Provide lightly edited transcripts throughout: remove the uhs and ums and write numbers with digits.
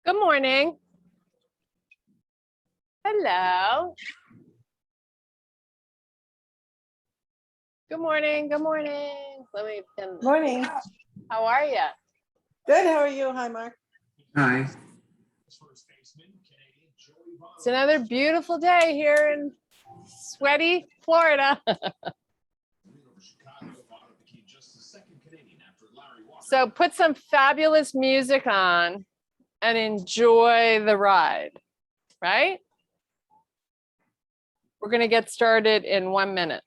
Good morning. Hello. Good morning. Good morning. Let me pin this. Morning. How are you? Good. How are you? Hi, Mark. Hi. It's another beautiful day here in sweaty Florida. So put some fabulous music on and enjoy the ride, right? We're going to get started in 1 minute.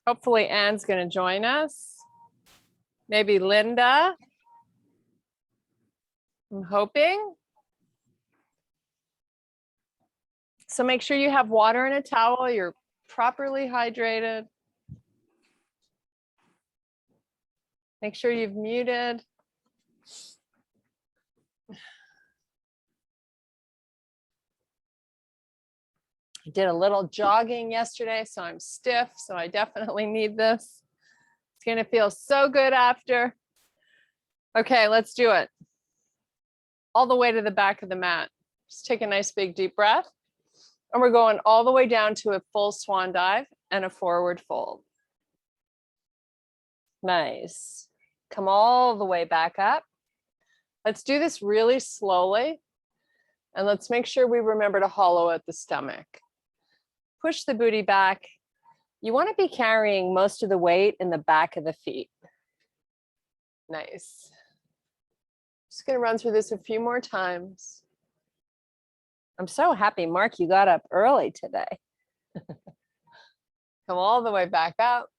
Hopefully Anne's going to join us. Maybe Linda. I'm hoping. So make sure you have water and a towel. You're properly hydrated. Make sure you've muted. I did a little jogging yesterday, so I'm stiff, so I definitely need this. It's gonna feel so good after. Okay, let's do it. All the way to the back of the mat. Just take a nice big deep breath. And we're going all the way down to a full swan dive and a forward fold. Nice. Come all the way back up. Let's do this really slowly. And let's make sure we remember to hollow out the stomach. Push the booty back. You want to be carrying most of the weight in the back of the feet. Nice. Just going to run through this a few more times. I'm so happy, Mark, you got up early today. Come all the way back up.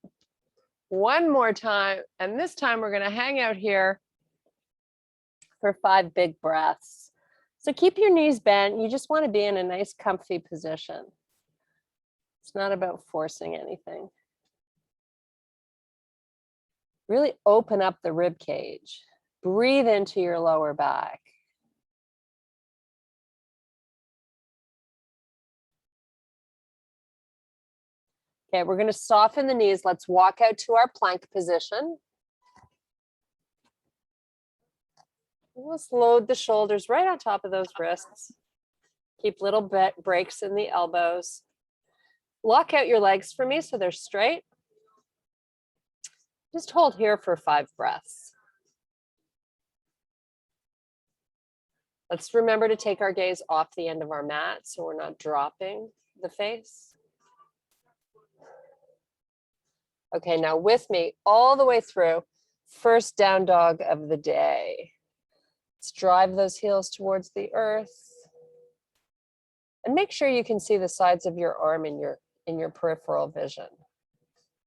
One more time, and this time we're going to hang out here for 5 big breaths. So keep your knees bent. You just want to be in a nice comfy position. It's not about forcing anything. Really open up the rib cage. Breathe into your lower back. Okay, we're going to soften the knees. Let's walk out to our plank position. Let's load the shoulders right on top of those wrists. Keep little breaks in the elbows. Lock out your legs for me so they're straight. Just hold here for 5 breaths. Let's remember to take our gaze off the end of our mat so we're not dropping the face. Okay, now with me all the way through, first down dog of the day. Let's drive those heels towards the earth. And make sure you can see the sides of your arm in your peripheral vision.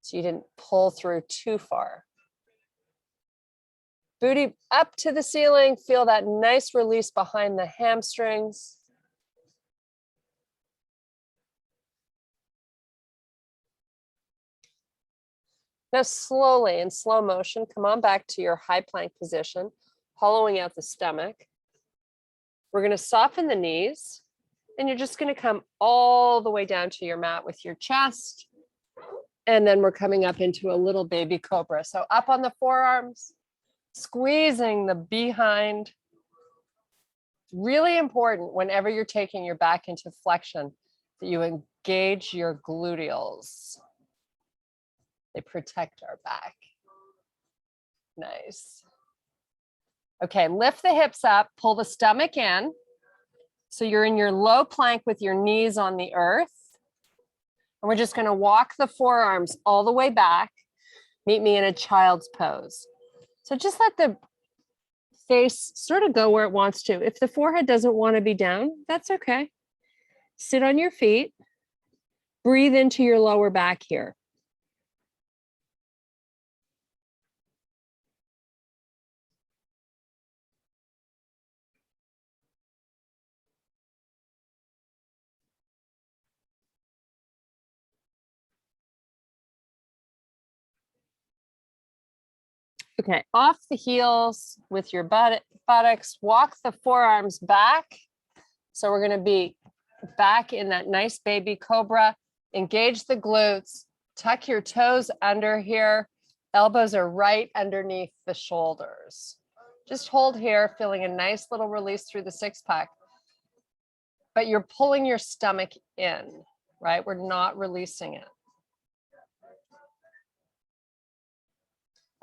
So you didn't pull through too far. Booty up to the ceiling, feel that nice release behind the hamstrings. Now slowly, in slow motion, come on back to your high plank position, hollowing out the stomach. We're going to soften the knees, and you're just going to come all the way down to your mat with your chest. And then we're coming up into a little baby cobra. So up on the forearms, squeezing the behind. Really important whenever you're taking your back into flexion that you engage your gluteals. They protect our back. Nice. Okay, lift the hips up, pull the stomach in. So you're in your low plank with your knees on the earth. And we're just going to walk the forearms all the way back. Meet me in a child's pose. So just let the face sort of go where it wants to. If the forehead doesn't want to be down, that's okay. Sit on your feet. Breathe into your lower back here. Okay, off the heels with your buttocks, walk the forearms back. So we're going to be back in that nice baby cobra. Engage the glutes, tuck your toes under here. Elbows are right underneath the shoulders. Just hold here, feeling a nice little release through the six pack. But you're pulling your stomach in, right? We're not releasing it.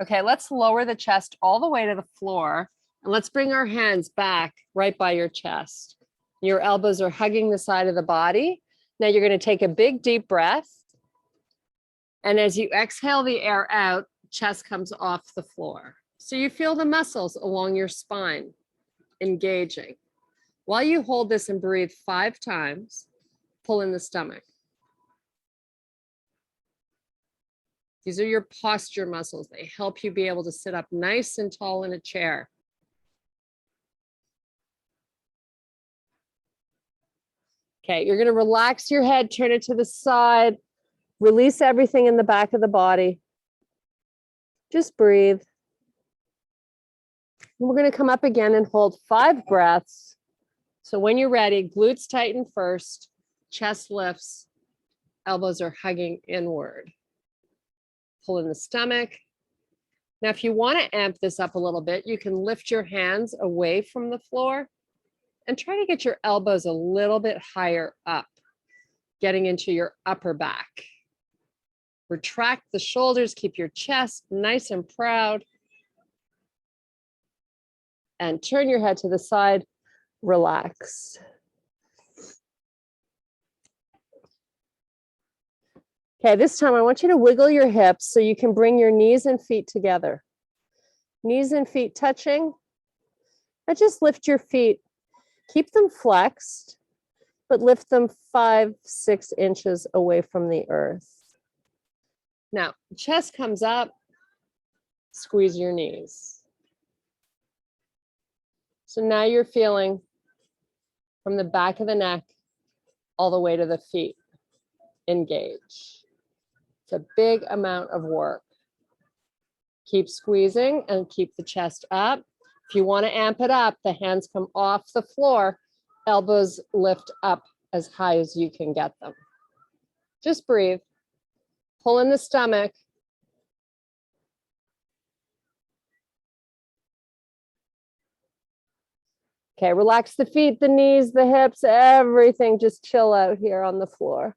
Okay, let's lower the chest all the way to the floor. And let's bring our hands back right by your chest. Your elbows are hugging the side of the body. Now you're going to take a big deep breath. And as you exhale the air out, chest comes off the floor. So you feel the muscles along your spine engaging. While you hold this and breathe 5 times, pull in the stomach. These are your posture muscles. They help you be able to sit up nice and tall in a chair. Okay, you're going to relax your head, turn it to the side, release everything in the back of the body. Just breathe. We're going to come up again and hold 5 breaths. So when you're ready, glutes tighten first, chest lifts, elbows are hugging inward. Pull in the stomach. Now, if you want to amp this up a little bit, you can lift your hands away from the floor and try to get your elbows a little bit higher up, getting into your upper back. Retract the shoulders, keep your chest nice and proud. And turn your head to the side, relax. Okay, this time I want you to wiggle your hips so you can bring your knees and feet together. Knees and feet touching. And just lift your feet. Keep them flexed, but lift them 5-6 inches away from the earth. Now, chest comes up, squeeze your knees. So now you're feeling from the back of the neck all the way to the feet. Engage. It's a big amount of work. Keep squeezing and keep the chest up. If you want to amp it up, the hands come off the floor, elbows lift up as high as you can get them. Just breathe. Pull in the stomach. Okay, relax the feet, the knees, the hips, everything. Just chill out here on the floor.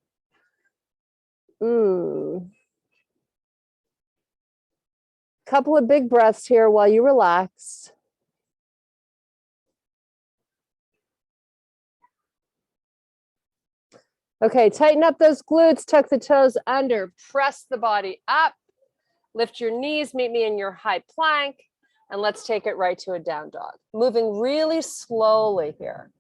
Couple of big breaths here while you relax. Okay, tighten up those glutes, tuck the toes under, press the body up, lift your knees, meet me in your high plank, and let's take it right to a down dog. Moving really slowly here.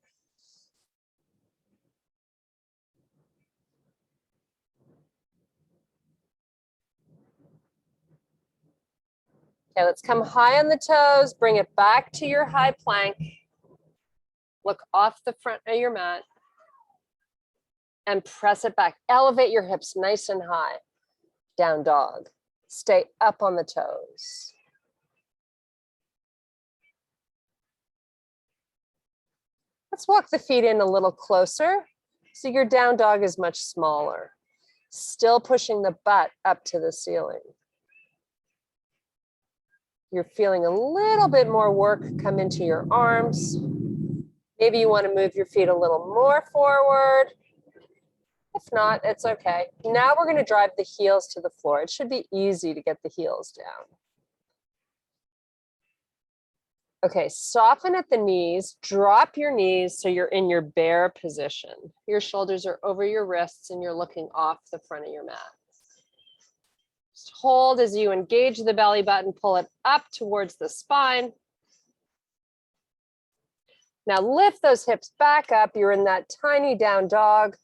Okay, let's come high on the toes, bring it back to your high plank. Look off the front of your mat and press it back. Elevate your hips nice and high. Down dog. Stay up on the toes. Let's walk the feet in a little closer so your down dog is much smaller. Still pushing the butt up to the ceiling. You're feeling a little bit more work come into your arms. Maybe you want to move your feet a little more forward. If not, it's okay. Now we're going to drive the heels to the floor. It should be easy to get the heels down. Okay, soften at the knees, drop your knees so you're in your bear position. Your shoulders are over your wrists and you're looking off the front of your mat. Just hold as you engage the belly button, pull it up towards the spine. Now lift those hips back up. You're in that tiny down dog.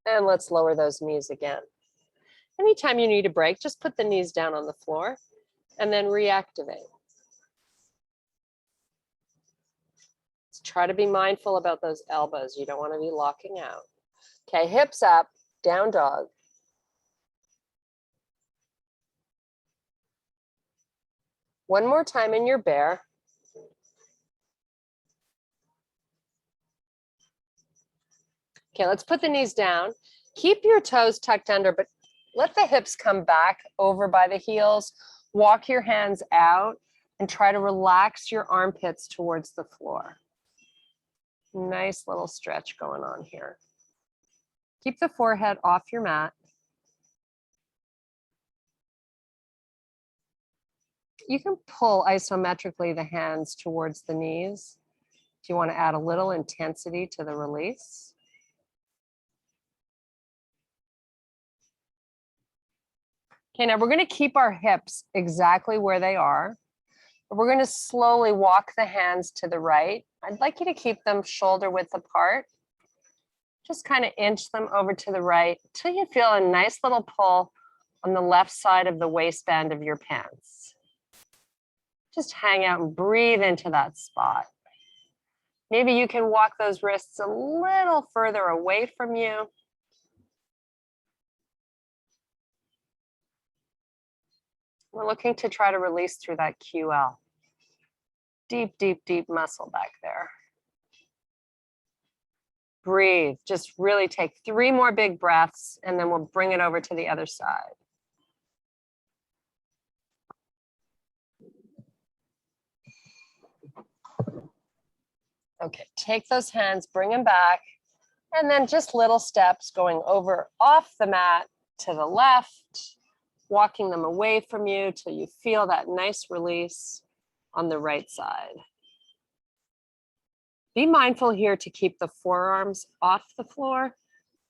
And let's lower those knees again. Anytime you need a break, just put the knees down on the floor and then reactivate. Try to be mindful about those elbows. You don't want to be locking out. Okay, hips up, down dog. One more time in your bear. Okay, let's put the knees down. Keep your toes tucked under, but let the hips come back over by the heels. Walk your hands out and try to relax your armpits towards the floor. Nice little stretch going on here. Keep the forehead off your mat. You can pull isometrically the hands towards the knees if you want to add a little intensity to the release. Okay, now we're going to keep our hips exactly where they are. We're going to slowly walk the hands to the right. I'd like you to keep them shoulder width apart. Just kind of inch them over to the right till you feel a nice little pull on the left side of the waistband of your pants. Just hang out and breathe into that spot. Maybe you can walk those wrists a little further away from you. We're looking to try to release through that QL. Deep, deep, deep muscle back there. Breathe. Just really take 3 more big breaths, and then we'll bring it over to the other side. Okay, take those hands, bring them back, and then just little steps going over off the mat to the left, walking them away from you till you feel that nice release on the right side. Be mindful here to keep the forearms off the floor,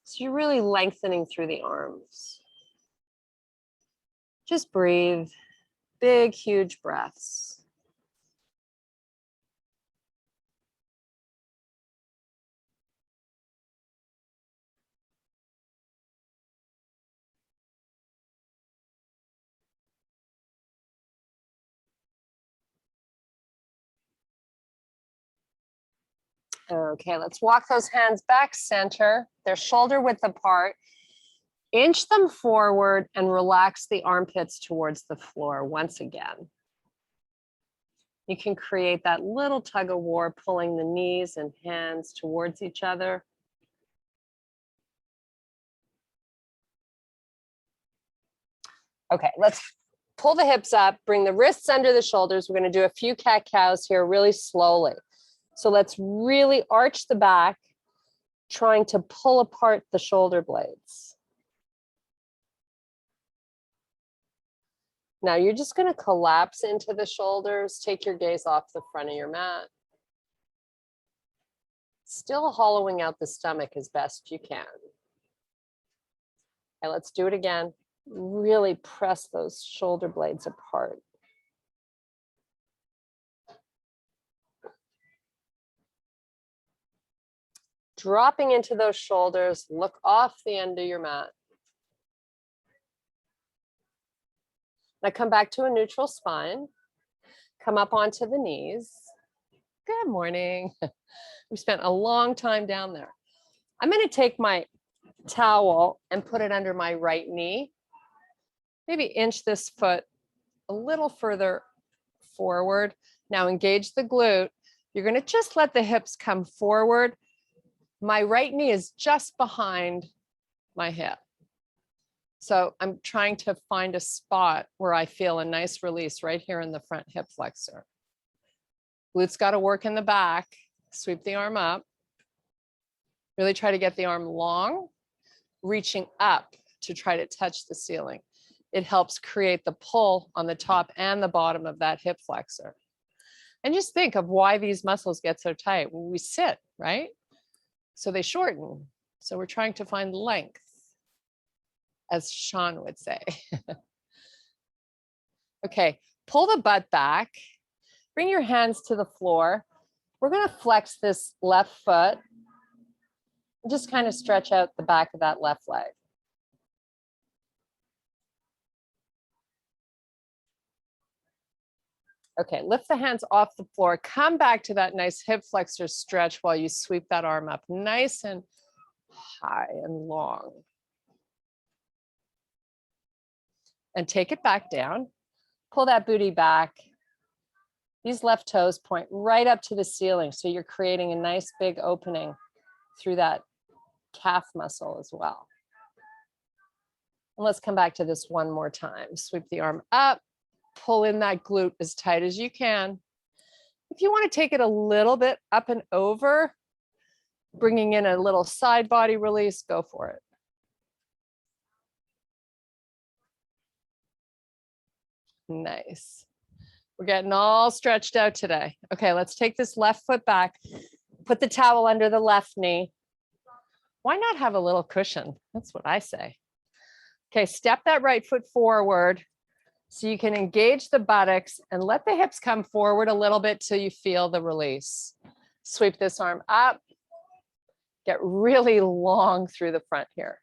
so you're really lengthening through the arms. Just breathe, big, huge breaths. Okay, let's walk those hands back center. They're shoulder width apart. Inch them forward and relax the armpits towards the floor once again. You can create that little tug of war, pulling the knees and hands towards each other. Okay, let's pull the hips up, bring the wrists under the shoulders. We're going to do a few cat-cows here really slowly. So let's really arch the back, trying to pull apart the shoulder blades. Now you're just going to collapse into the shoulders. Take your gaze off the front of your mat. Still hollowing out the stomach as best you can. Okay, let's do it again. Really press those shoulder blades apart. Dropping into those shoulders, look off the end of your mat. Now come back to a neutral spine. Come up onto the knees. Good morning. We spent a long time down there. I'm going to take my towel and put it under my right knee. Maybe inch this foot a little further forward. Now engage the glute. You're going to just let the hips come forward. My right knee is just behind my hip. So I'm trying to find a spot where I feel a nice release right here in the front hip flexor. Glutes got to work in the back. Sweep the arm up. Really try to get the arm long, reaching up to try to touch the ceiling. It helps create the pull on the top and the bottom of that hip flexor. And just think of why these muscles get so tight. Well, we sit, right? So they shorten. So we're trying to find length, as Sean would say. Okay, pull the butt back. Bring your hands to the floor. We're going to flex this left foot. Just kind of stretch out the back of that left leg. Okay, lift the hands off the floor. Come back to that nice hip flexor stretch while you sweep that arm up nice and high and long. And take it back down. Pull that booty back. These left toes point right up to the ceiling, so you're creating a nice big opening through that calf muscle as well. And let's come back to this one more time. Sweep the arm up, pull in that glute as tight as you can. If you want to take it a little bit up and over, bringing in a little side body release, go for it. Nice. We're getting all stretched out today. Okay, let's take this left foot back. Put the towel under the left knee. Why not have a little cushion? That's what I say. Okay, step that right foot forward so you can engage the buttocks and let the hips come forward a little bit till you feel the release. Sweep this arm up. Get really long through the front here.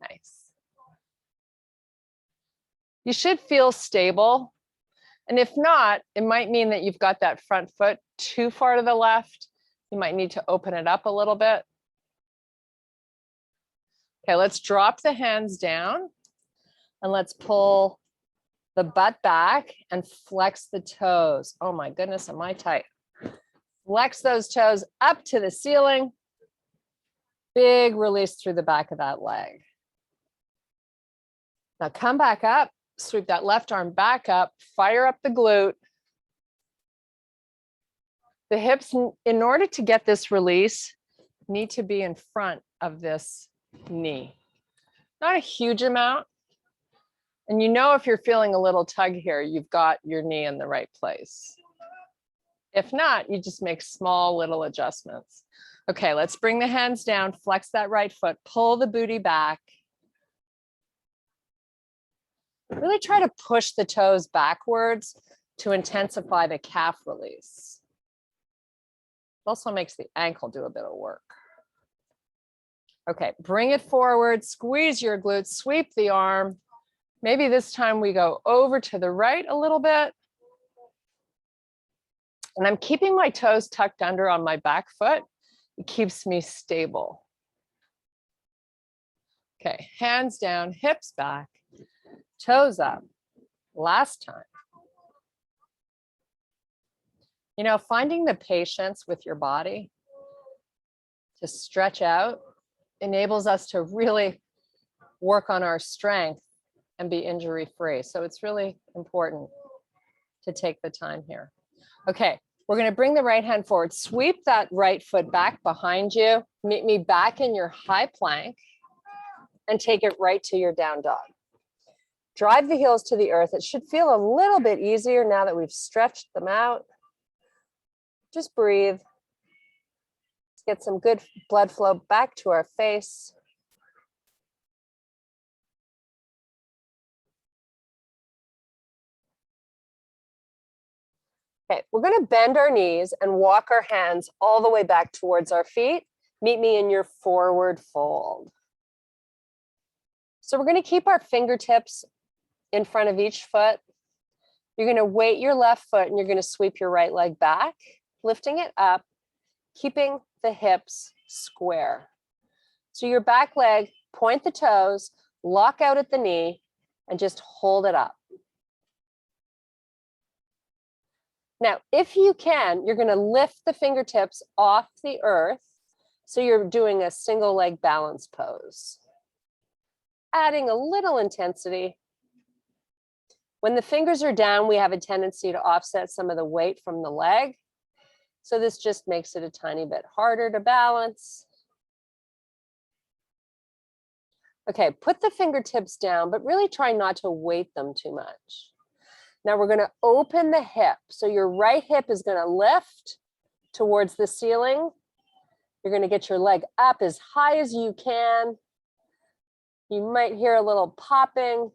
Nice. You should feel stable. And if not, it might mean that you've got that front foot too far to the left. You might need to open it up a little bit. Okay, let's drop the hands down and let's pull the butt back and flex the toes. Oh my goodness, am I tight? Flex those toes up to the ceiling. Big release through the back of that leg. Now come back up, sweep that left arm back up, fire up the glute. The hips, in order to get this release, need to be in front of this knee. Not a huge amount. And you know, if you're feeling a little tug here, you've got your knee in the right place. If not, you just make small little adjustments. Okay, let's bring the hands down, flex that right foot, pull the booty back. Really try to push the toes backwards to intensify the calf release. It also makes the ankle do a bit of work. Okay, bring it forward, squeeze your glutes, sweep the arm. Maybe this time we go over to the right a little bit. And I'm keeping my toes tucked under on my back foot. It keeps me stable. Okay, hands down, hips back, toes up. Last time. You know, finding the patience with your body to stretch out enables us to really work on our strength and be injury-free. So it's really important to take the time here. Okay, we're going to bring the right hand forward. Sweep that right foot back behind you. Meet me back in your high plank and take it right to your down dog. Drive the heels to the earth. It should feel a little bit easier now that we've stretched them out. Just breathe. Let's get some good blood flow back to our face. Okay, we're going to bend our knees and walk our hands all the way back towards our feet. Meet me in your forward fold. So we're going to keep our fingertips in front of each foot. You're going to weight your left foot and you're going to sweep your right leg back, lifting it up, keeping the hips square. So your back leg, point the toes, lock out at the knee, and just hold it up. Now, if you can, you're going to lift the fingertips off the earth. So you're doing a single leg balance pose. Adding a little intensity. When the fingers are down, we have a tendency to offset some of the weight from the leg. So this just makes it a tiny bit harder to balance. Okay, put the fingertips down, but really try not to weight them too much. Now we're going to open the hip. So your right hip is going to lift towards the ceiling. You're going to get your leg up as high as you can. You might hear a little popping,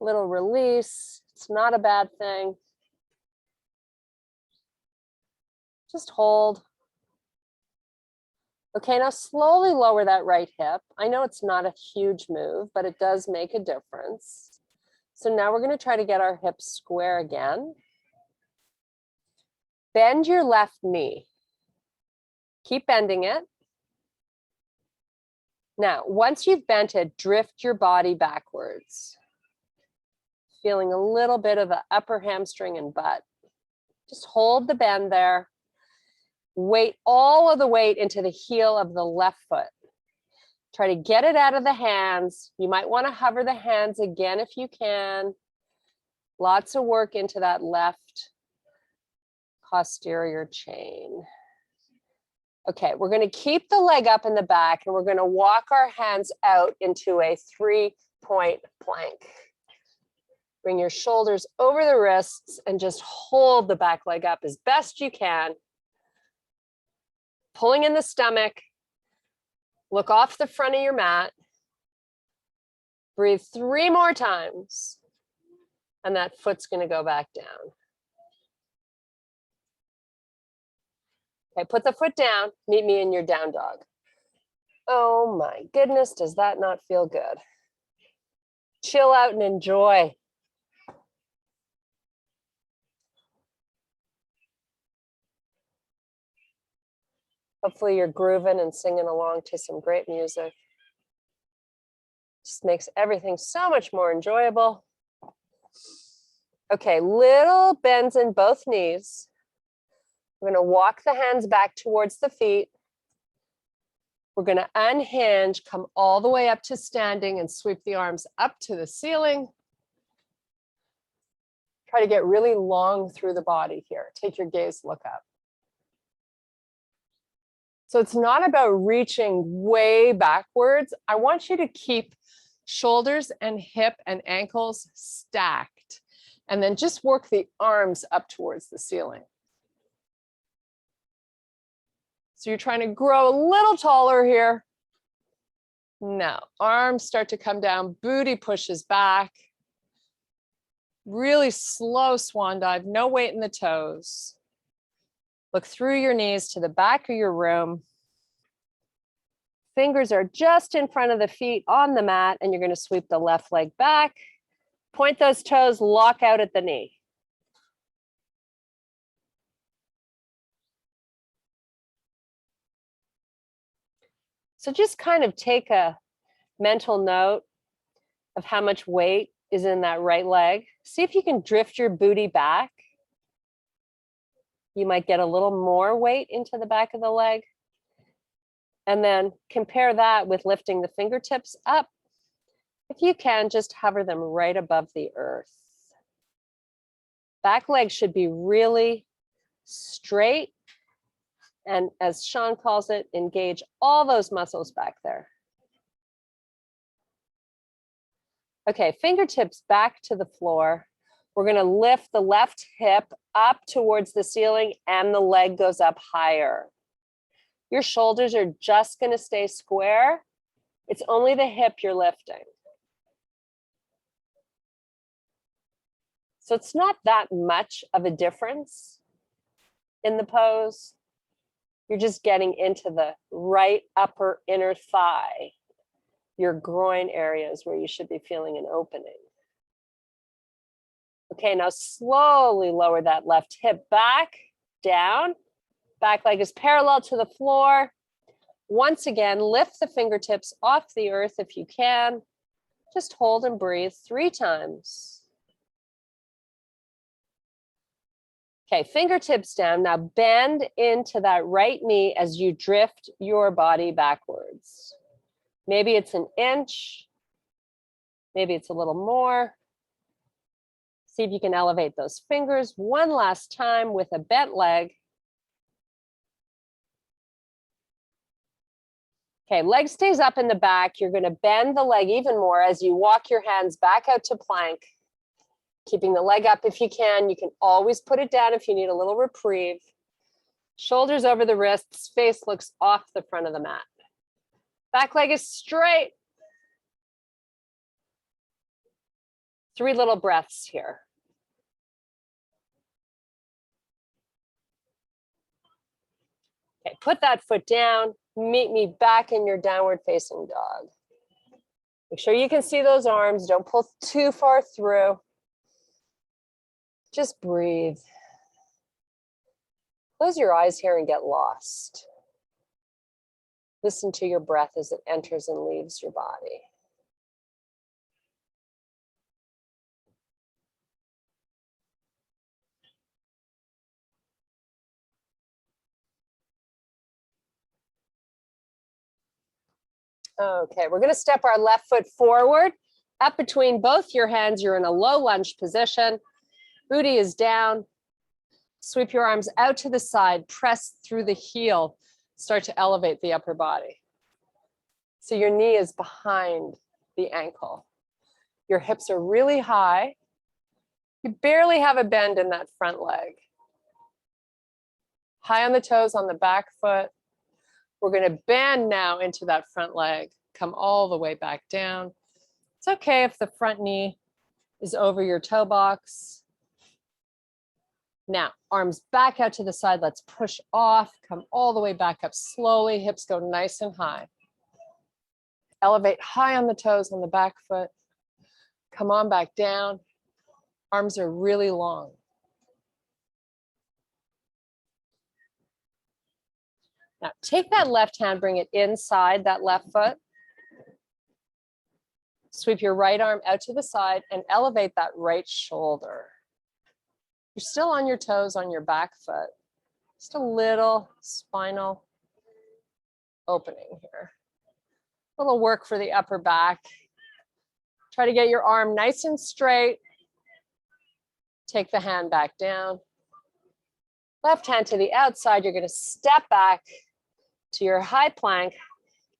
little release. It's not a bad thing. Just hold. Okay, now slowly lower that right hip. I know it's not a huge move, but it does make a difference. So now we're going to try to get our hips square again. Bend your left knee. Keep bending it. Now, once you've bent it, drift your body backwards. Feeling a little bit of the upper hamstring and butt. Just hold the bend there. Weight all of the weight into the heel of the left foot. Try to get it out of the hands. You might want to hover the hands again if you can. Lots of work into that left posterior chain. Okay, we're going to keep the leg up in the back and we're going to walk our hands out into a 3-point plank. Bring your shoulders over the wrists and just hold the back leg up as best you can. Pulling in the stomach. Look off the front of your mat. Breathe 3 more times. And that foot's going to go back down. Okay, put the foot down. Meet me in your down dog. Oh my goodness, does that not feel good? Chill out and enjoy. Hopefully you're grooving and singing along to some great music. Just makes everything so much more enjoyable. Okay, little bends in both knees. We're going to walk the hands back towards the feet. We're going to unhinge, come all the way up to standing and sweep the arms up to the ceiling. Try to get really long through the body here. Take your gaze, look up. So it's not about reaching way backwards. I want you to keep shoulders and hip and ankles stacked, and then just work the arms up towards the ceiling. So you're trying to grow a little taller here. Now, arms start to come down, booty pushes back. Really slow swan dive, no weight in the toes. Look through your knees to the back of your room. Fingers are just in front of the feet on the mat, and you're going to sweep the left leg back. Point those toes, lock out at the knee. So just kind of take a mental note of how much weight is in that right leg. See if you can drift your booty back. You might get a little more weight into the back of the leg. And then compare that with lifting the fingertips up. If you can, just hover them right above the earth. Back leg should be really straight. And as Sean calls it, engage all those muscles back there. Okay, fingertips back to the floor. We're going to lift the left hip up towards the ceiling and the leg goes up higher. Your shoulders are just going to stay square. It's only the hip you're lifting. So it's not that much of a difference in the pose. You're just getting into the right upper inner thigh, your groin areas where you should be feeling an opening. Okay, now slowly lower that left hip back, down. Back leg is parallel to the floor. Once again, lift the fingertips off the earth if you can. Just hold and breathe 3 times. Okay, fingertips down. Now bend into that right knee as you drift your body backwards. Maybe it's an inch. Maybe it's a little more. See if you can elevate those fingers one last time with a bent leg. Okay, leg stays up in the back. You're going to bend the leg even more as you walk your hands back out to plank. Keeping the leg up if you can. You can always put it down if you need a little reprieve. Shoulders over the wrists, face looks off the front of the mat. Back leg is straight. 3 little breaths here. Okay, put that foot down. Meet me back in your downward facing dog. Make sure you can see those arms. Don't pull too far through. Just breathe. Close your eyes here and get lost. Listen to your breath as it enters and leaves your body. Okay, we're going to step our left foot forward. Up between both your hands, you're in a low lunge position. Booty is down. Sweep your arms out to the side, press through the heel, start to elevate the upper body. So your knee is behind the ankle. Your hips are really high. You barely have a bend in that front leg. High on the toes on the back foot. We're going to bend now into that front leg. Come all the way back down. It's okay if the front knee is over your toe box. Now, arms back out to the side. Let's push off. Come all the way back up slowly. Hips go nice and high. Elevate high on the toes on the back foot. Come on back down. Arms are really long. Now, take that left hand, bring it inside that left foot. Sweep your right arm out to the side and elevate that right shoulder. You're still on your toes on your back foot. Just a little spinal opening here. A little work for the upper back. Try to get your arm nice and straight. Take the hand back down. Left hand to the outside. You're going to step back to your high plank.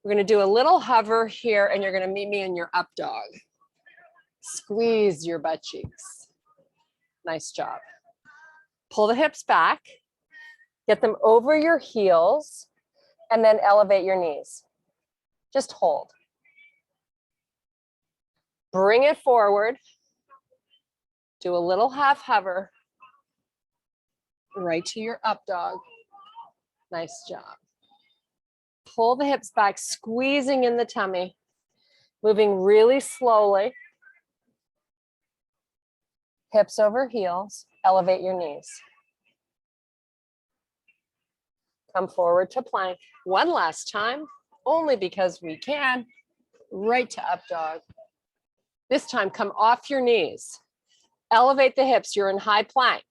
We're going to do a little hover here, and you're going to meet me in your up dog. Squeeze your butt cheeks. Nice job. Pull the hips back. Get them over your heels, and then elevate your knees. Just hold. Bring it forward. Do a little half hover. Right to your up dog. Nice job. Pull the hips back, squeezing in the tummy. Moving really slowly. Hips over heels. Elevate your knees. Come forward to plank. One last time, only because we can. Right to up dog. This time, come off your knees. Elevate the hips. You're in high plank.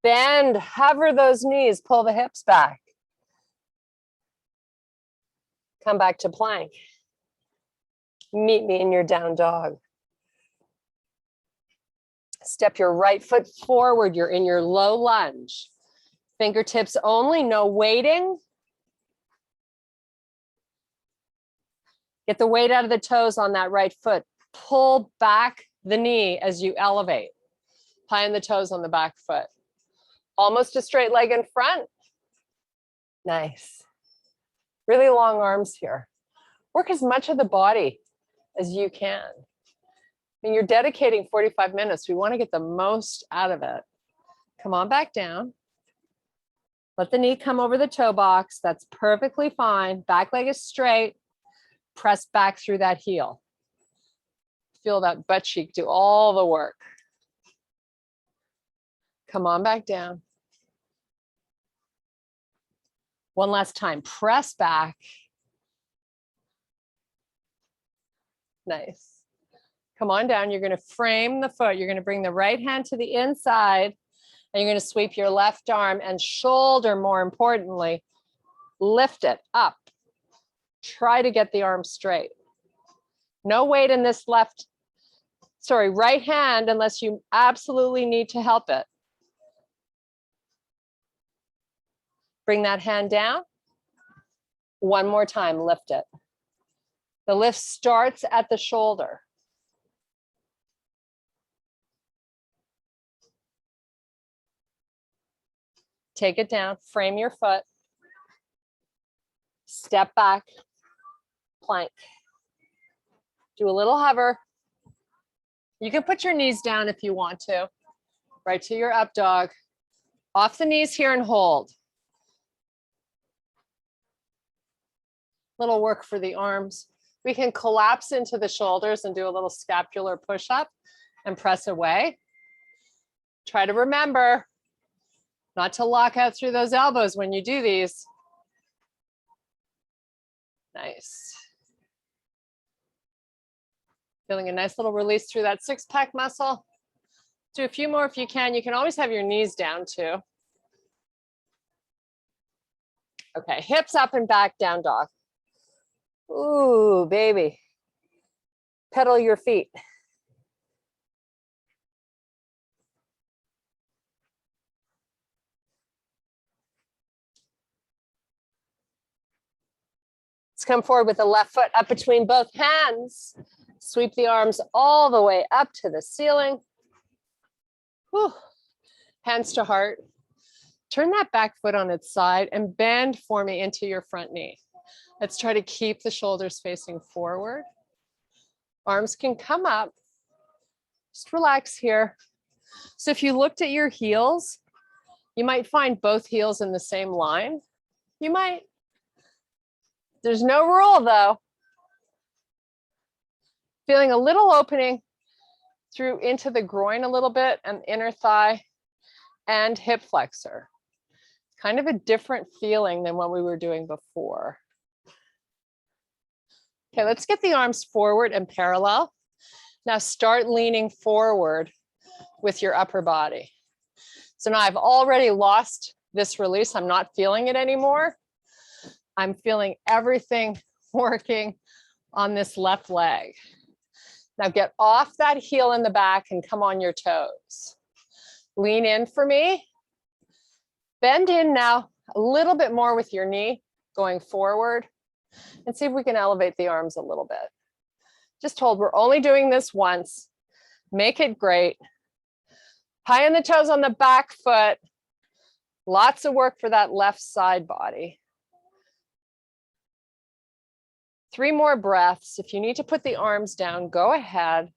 Bend, hover those knees, pull the hips back. Come back to plank. Meet me in your down dog. Step your right foot forward. You're in your low lunge. Fingertips only, no weighting. Get the weight out of the toes on that right foot. Pull back the knee as you elevate. High on the toes on the back foot. Almost a straight leg in front. Nice. Really long arms here. Work as much of the body as you can. I mean, you're dedicating 45 minutes. We want to get the most out of it. Come on back down. Let the knee come over the toe box. That's perfectly fine. Back leg is straight. Press back through that heel. Feel that butt cheek do all the work. Come on back down. One last time, press back. Nice. Come on down. You're going to frame the foot. You're going to bring the right hand to the inside, and you're going to sweep your left arm and shoulder, more importantly, lift it up. Try to get the arm straight. No weight in this right hand unless you absolutely need to help it. Bring that hand down. One more time, lift it. The lift starts at the shoulder. Take it down, frame your foot. Step back, plank. Do a little hover. You can put your knees down if you want to. Right to your up dog. Off the knees here and hold. Little work for the arms. We can collapse into the shoulders and do a little scapular push-up and press away. Try to remember not to lock out through those elbows when you do these. Nice. Feeling a nice little release through that six-pack muscle. Do a few more if you can. You can always have your knees down too. Okay, hips up and back, down dog. Ooh, baby. Pedal your feet. Let's come forward with the left foot up between both hands. Sweep the arms all the way up to the ceiling. Whew. Hands to heart. Turn that back foot on its side and bend for me into your front knee. Let's try to keep the shoulders facing forward. Arms can come up. Just relax here. So if you looked at your heels, you might find both heels in the same line. You might. There's no rule though. Feeling a little opening through into the groin a little bit and inner thigh and hip flexor. Kind of a different feeling than what we were doing before. Okay, let's get the arms forward and parallel. Now start leaning forward with your upper body. So now I've already lost this release. I'm not feeling it anymore. I'm feeling everything working on this left leg. Now get off that heel in the back and come on your toes. Lean in for me. Bend in now a little bit more with your knee going forward and see if we can elevate the arms a little bit. Just hold, we're only doing this once. Make it great. High on the toes on the back foot. Lots of work for that left side body. 3 more breaths. If you need to put the arms down, go ahead.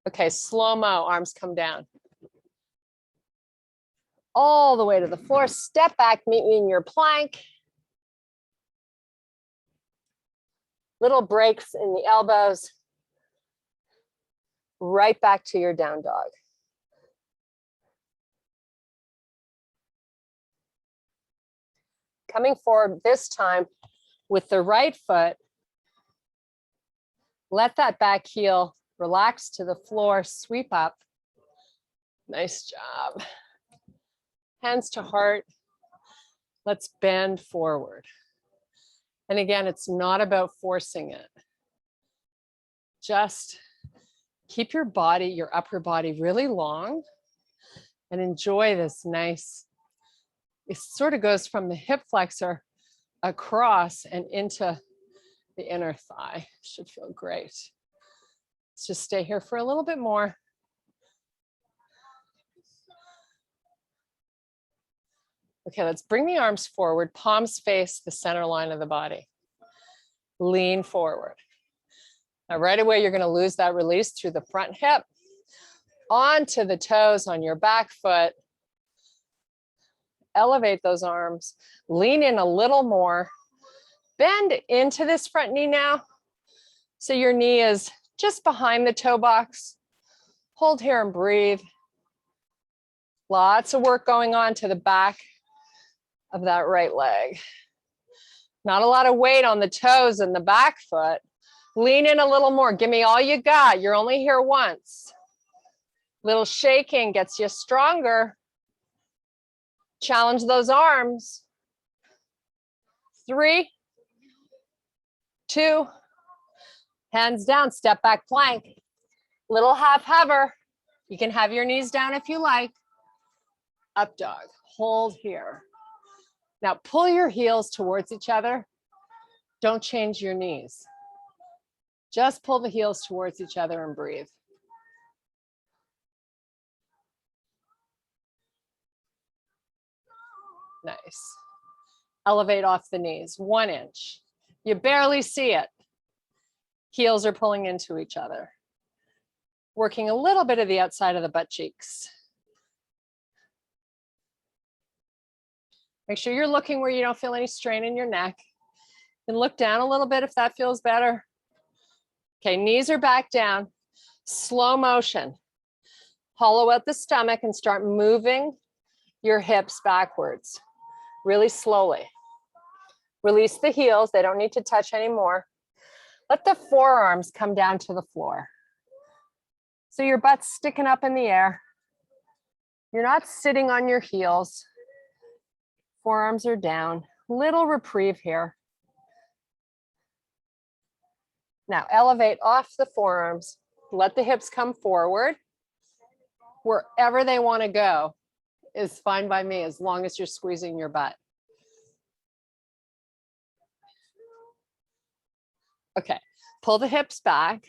Okay, slow-mo, arms come down. All the way to the floor, step back, meet me in your plank. Little breaks in the elbows. Right back to your down dog. Coming forward this time with the right foot. Let that back heel relax to the floor, sweep up. Nice job. Hands to heart. Let's bend forward. And again, it's not about forcing it. Just keep your body, your upper body really long and enjoy this nice, it sort of goes from the hip flexor across and into the inner thigh. Should feel great. Let's just stay here for a little bit more. Okay, let's bring the arms forward, palms face the center line of the body. Lean forward. Now right away, you're gonna lose that release through the front hip, onto the toes on your back foot. Elevate those arms, lean in a little more. Bend into this front knee now. So your knee is just behind the toe box. Hold here and breathe. Lots of work going on to the back of that right leg. Not a lot of weight on the toes and the back foot. Lean in a little more. Give me all you got. You're only here once. Little shaking gets you stronger. Challenge those arms. 3, 2, hands down, step back plank. Little half hover. You can have your knees down if you like. Up dog, hold here. Now pull your heels towards each other. Don't change your knees. Just pull the heels towards each other and breathe. Nice. Elevate off the knees, 1 inch. You barely see it. Heels are pulling into each other. Working a little bit of the outside of the butt cheeks. Make sure you're looking where you don't feel any strain in your neck. And look down a little bit if that feels better. Okay, knees are back down. Slow motion. Hollow out the stomach and start moving your hips backwards. Really slowly. Release the heels, they don't need to touch anymore. Let the forearms come down to the floor. So your butt's sticking up in the air. You're not sitting on your heels. Forearms are down. Little reprieve here. Now elevate off the forearms. Let the hips come forward. Wherever they want to go is fine by me as long as you're squeezing your butt. Okay, pull the hips back.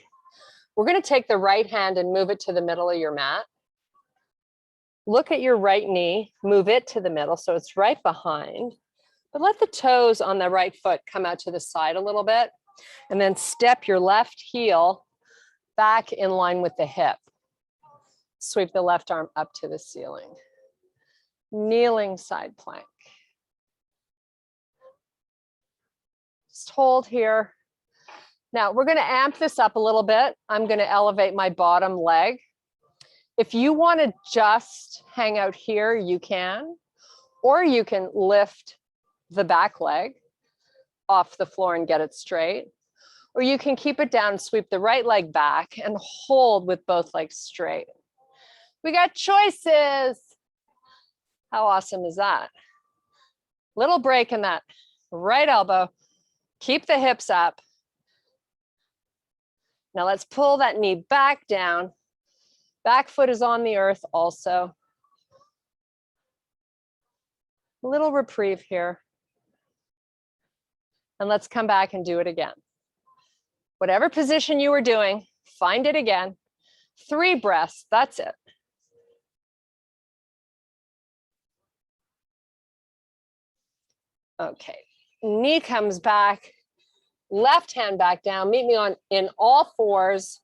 We're going to take the right hand and move it to the middle of your mat. Look at your right knee, move it to the middle so it's right behind. But let the toes on the right foot come out to the side a little bit. And then step your left heel back in line with the hip. Sweep the left arm up to the ceiling. Kneeling side plank. Just hold here. Now we're going to amp this up a little bit. I'm going to elevate my bottom leg. If you want to just hang out here, you can, or you can lift the back leg off the floor and get it straight, or you can keep it down, sweep the right leg back and hold with both legs straight. We got choices. How awesome is that? Little break in that right elbow. Keep the hips up. Now let's pull that knee back down. Back foot is on the earth also. A little reprieve here. And let's come back and do it again. Whatever position you were doing, find it again. 3 breaths, that's it. Okay, knee comes back, left hand back down. Meet me on in all fours.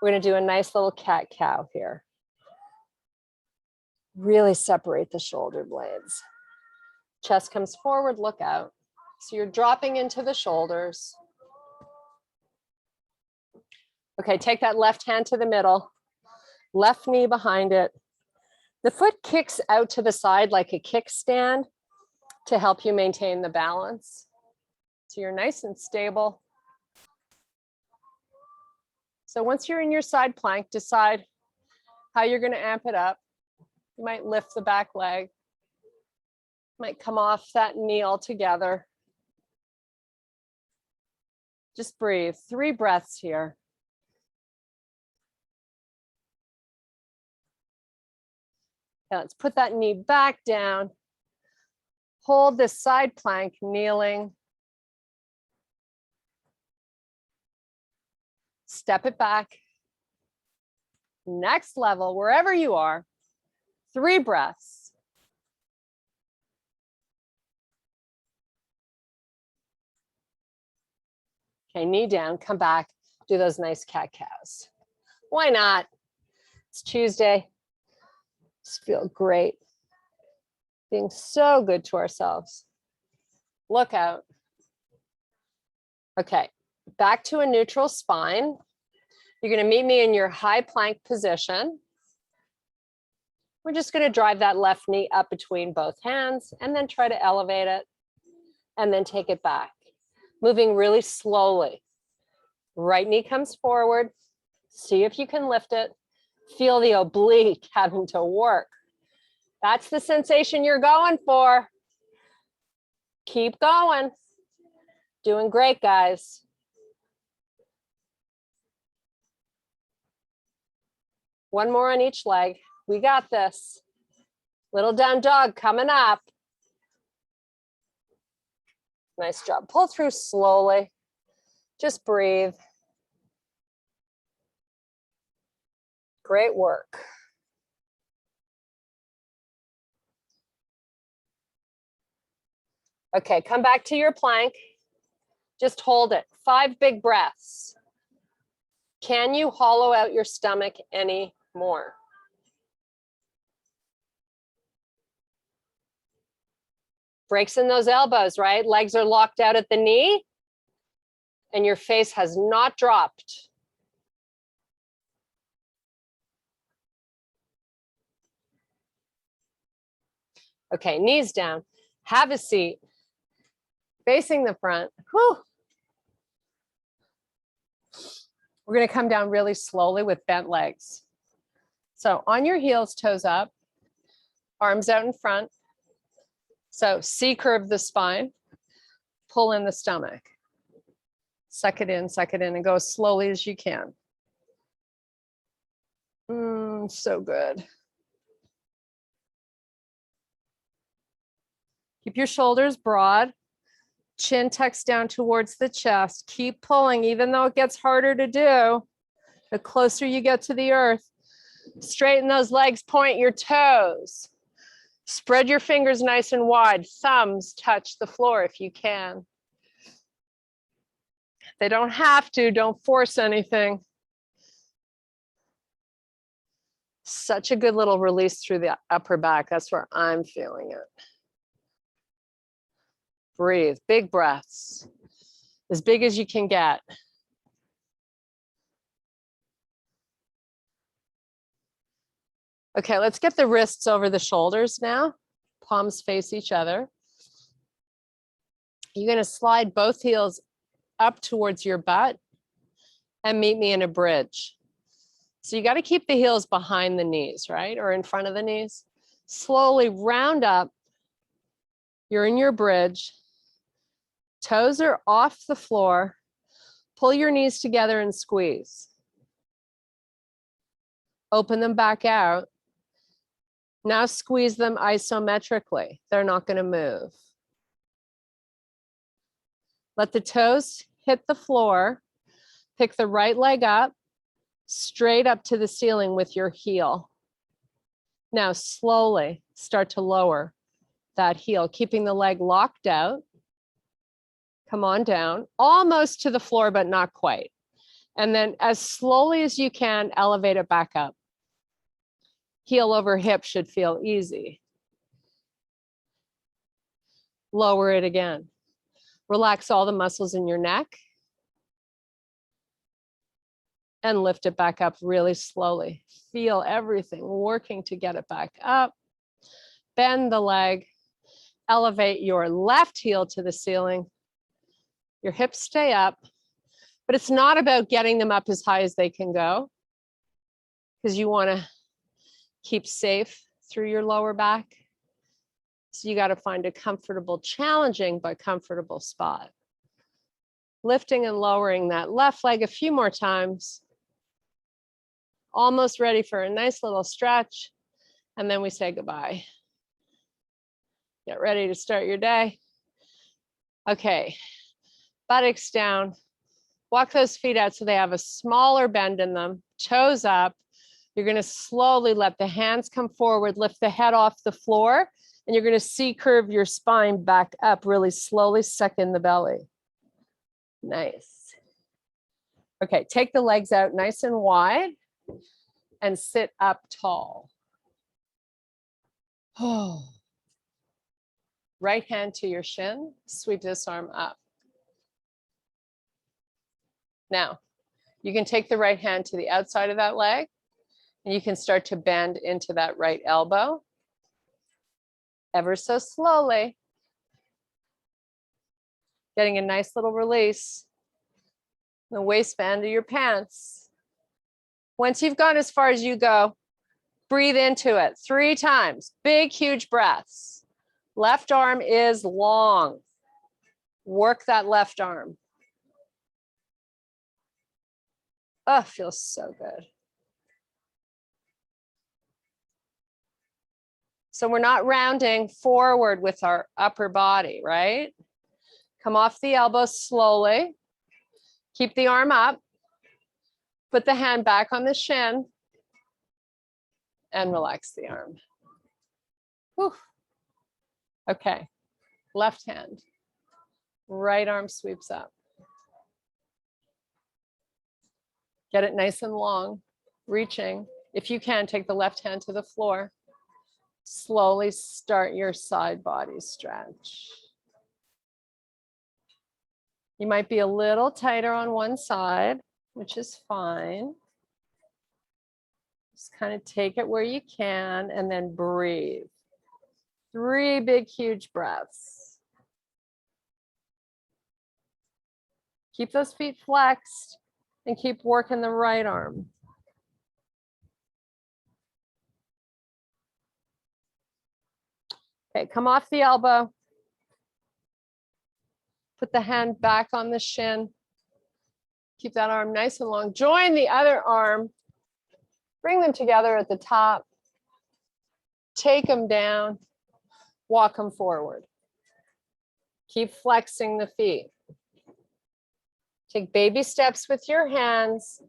We're going to do a nice little cat-cow here. Really separate the shoulder blades. Chest comes forward, look out. So you're dropping into the shoulders. Okay, take that left hand to the middle, left knee behind it. The foot kicks out to the side like a kickstand to help you maintain the balance. So you're nice and stable. So once you're in your side plank, decide how you're going to amp it up. You might lift the back leg, might come off that knee altogether. Just breathe. 3 breaths here. Now let's put that knee back down. Hold this side plank, kneeling. Step it back. Next level, wherever you are. 3 breaths. Okay, knee down, come back, do those nice cat-cows. Why not? It's Tuesday. Just feel great. Being so good to ourselves. Look out. Okay, back to a neutral spine. You're going to meet me in your high plank position. We're just going to drive that left knee up between both hands and then try to elevate it and then take it back. Moving really slowly. Right knee comes forward. See if you can lift it. Feel the oblique having to work. That's the sensation you're going for. Keep going. Doing great, guys. One more on each leg. We got this. Little down dog coming up. Nice job. Pull through slowly. Just breathe. Great work. Okay, come back to your plank. Just hold it. 5 big breaths. Can you hollow out your stomach any more? Breaks in those elbows, right? Legs are locked out at the knee and your face has not dropped. Okay, knees down. Have a seat. Facing the front. Whew. We're going to come down really slowly with bent legs. So on your heels, toes up, arms out in front. So C curve the spine, pull in the stomach. Suck it in, and go as slowly as you can. So good. Keep your shoulders broad. Chin tucks down towards the chest. Keep pulling, even though it gets harder to do. The closer you get to the earth. Straighten those legs, point your toes. Spread your fingers nice and wide. Thumbs touch the floor if you can. They don't have to, don't force anything. Such a good little release through the upper back. That's where I'm feeling it. Breathe, big breaths, as big as you can get. Okay, let's get the wrists over the shoulders now. Palms face each other. You're going to slide both heels up towards your butt and meet me in a bridge. So you got to keep the heels behind the knees, right? Or in front of the knees. Slowly round up. You're in your bridge. Toes are off the floor. Pull your knees together and squeeze. Open them back out. Now squeeze them isometrically. They're not going to move. Let the toes hit the floor. Pick the right leg up, straight up to the ceiling with your heel. Now slowly start to lower that heel, keeping the leg locked out. Come on down, almost to the floor, but not quite. And then as slowly as you can, elevate it back up. Heel over hip should feel easy. Lower it again. Relax all the muscles in your neck. And lift it back up really slowly. Feel everything working to get it back up. Bend the leg. Elevate your left heel to the ceiling. Your hips stay up, but it's not about getting them up as high as they can go, because you want to keep safe through your lower back. So you got to find a comfortable, challenging, but comfortable spot. Lifting and lowering that left leg a few more times. Almost ready for a nice little stretch. And then we say goodbye. Get ready to start your day. Okay, buttocks down. Walk those feet out so they have a smaller bend in them. Toes up. You're going to slowly let the hands come forward, lift the head off the floor, and you're going to C curve your spine back up really slowly, suck in the belly. Nice. Okay, take the legs out nice and wide and sit up tall. Oh. Right hand to your shin, sweep this arm up. Now, you can take the right hand to the outside of that leg, and you can start to bend into that right elbow. Ever so slowly. Getting a nice little release in the waistband of your pants. Once you've gone as far as you go, breathe into it 3 times. Big, huge breaths. Left arm is long. Work that left arm. Oh, feels so good. So we're not rounding forward with our upper body, right? Come off the elbow slowly. Keep the arm up. Put the hand back on the shin and relax the arm. Whew. Okay, left hand, right arm sweeps up. Get it nice and long, reaching. If you can, take the left hand to the floor. Slowly start your side body stretch. You might be a little tighter on one side, which is fine. Just kind of take it where you can and then breathe. 3 big, huge breaths. Keep those feet flexed and keep working the right arm. Okay, come off the elbow. Put the hand back on the shin. Keep that arm nice and long. Join the other arm. Bring them together at the top. Take them down. Walk them forward. Keep flexing the feet. Take baby steps with your hands.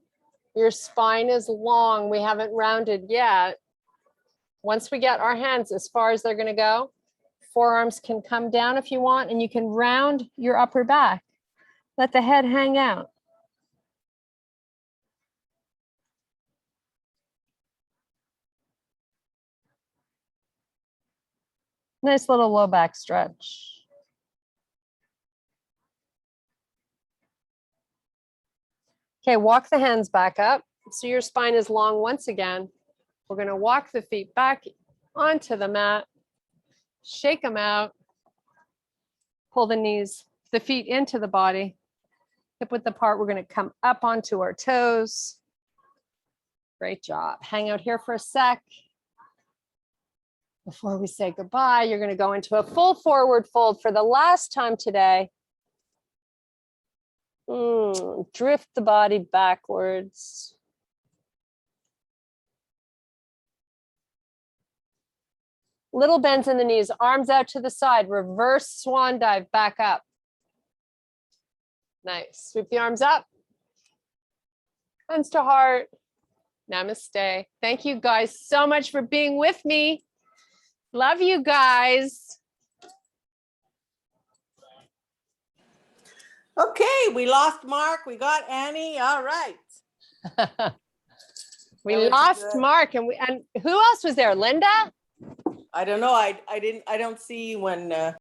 Your spine is long. We haven't rounded yet. Once we get our hands as far as they're going to go, forearms can come down if you want, and you can round your upper back. Let the head hang out. Nice little low back stretch. Okay, walk the hands back up. So your spine is long once again. We're going to walk the feet back onto the mat. Shake them out. Pull the knees, the feet into the body. Hip width apart. We're going to come up onto our toes. Great job. Hang out here for a sec. Before we say goodbye, you're going to go into a full forward fold for the last time today. Drift the body backwards. Little bends in the knees, arms out to the side, reverse swan dive back up. Nice. Sweep the arms up. Hands to heart. Namaste. Thank you guys so much for being with me. Love you guys. Okay, we lost Mark. We got Annie. All right. We That was lost good. Mark and who else was there? Linda? I don't know. I don't see when